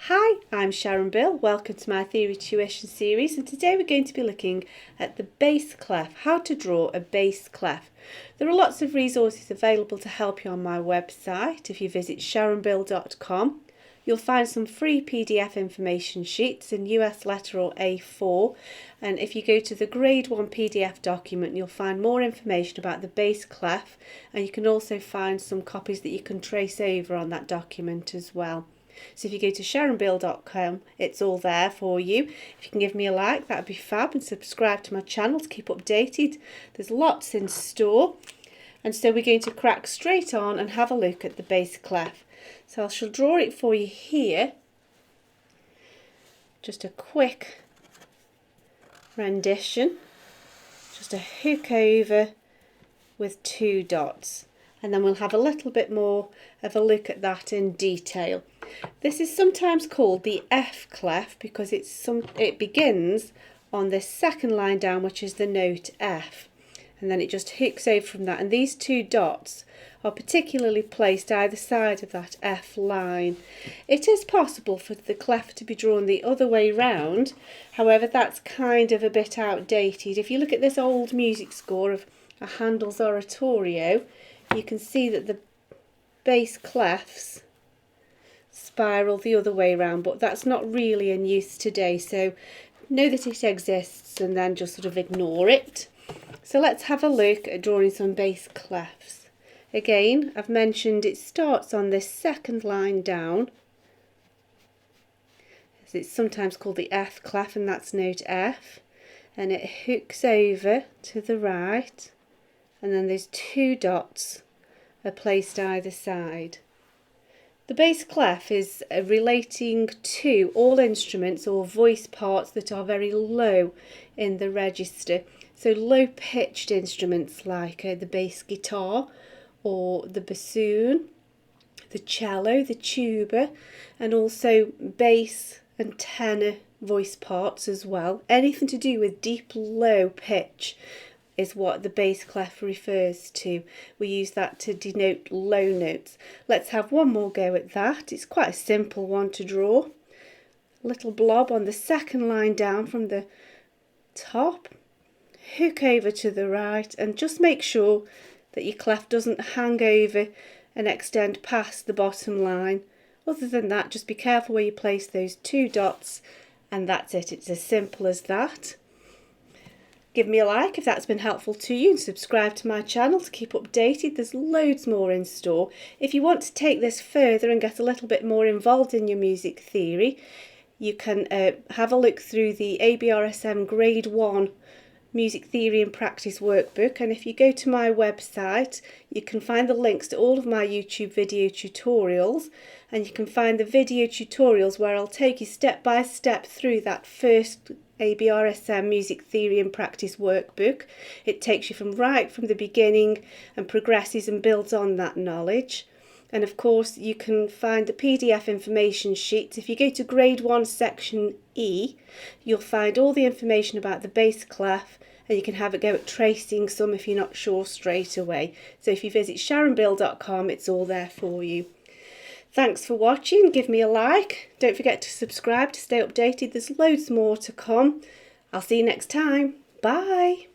Hi, I'm Sharon Bill. Welcome to my Theory Tuition series, and today we're going to be looking at the bass clef, how to draw a bass clef. There are lots of resources available to help you on my website. If you visit sharonbill.com, you'll find some free PDF information sheets in US letter or A4, and if you go to the grade 1 PDF document, you'll find more information about the bass clef, and you can also find some copies that you can trace over on that document as well. So if you go to sharonbill.com, it's all there for you. If you can give me a like, that would be fab, and subscribe to my channel to keep updated. There's lots in store. And so we're going to crack straight on and have a look at the bass clef. So I shall draw it for you here. Just a quick rendition. Just a hook over with 2 dots. And then we'll have a little bit more of a look at that in detail. This is sometimes called the F clef because it begins on this second line down, which is the note F, and then it just hooks over from that, and these 2 dots are particularly placed either side of that F line. It is possible for the clef to be drawn the other way round, however that's kind of a bit outdated. If you look at this old music score of a Handel's oratorio, you can see that the bass clefs spiral the other way around, but that's not really in use today, so know that it exists and then just sort of ignore it. So let's have a look at drawing some bass clefs. Again, I've mentioned it starts on this second line down. It's sometimes called the F clef, and that's note F, and it hooks over to the right, and then those 2 dots are placed either side. The bass clef is relating to all instruments or voice parts that are very low in the register. So low pitched instruments like the bass guitar or the bassoon, the cello, the tuba, and also bass and tenor voice parts as well. Anything to do with deep low pitch is what the bass clef refers to. We use that to denote low notes. Let's have one more go at that. It's quite a simple one to draw. A little blob on the second line down from the top, hook over to the right, and just make sure that your clef doesn't hang over and extend past the bottom line. Other than that, just be careful where you place those 2 dots, and that's it. It's as simple as that. Give me a like if that's been helpful to you, and subscribe to my channel to keep updated. There's loads more in store. If you want to take this further and get a little bit more involved in your music theory, you can have a look through the ABRSM Grade 1 Music Theory and Practice Workbook, and if you go to my website you can find the links to all of my YouTube video tutorials, and you can find the video tutorials where I'll take you step by step through that first ABRSM Music Theory and Practice Workbook. It takes you from the beginning and progresses and builds on that knowledge. And of course you can find the PDF information sheets. If you go to Grade 1 Section E, you'll find all the information about the bass clef, and you can have a go at tracing some if you're not sure straight away. So if you visit sharonbill.com, it's all there for you. Thanks for watching. Give me a like. Don't forget to subscribe to stay updated. There's loads more to come. I'll see you next time. Bye.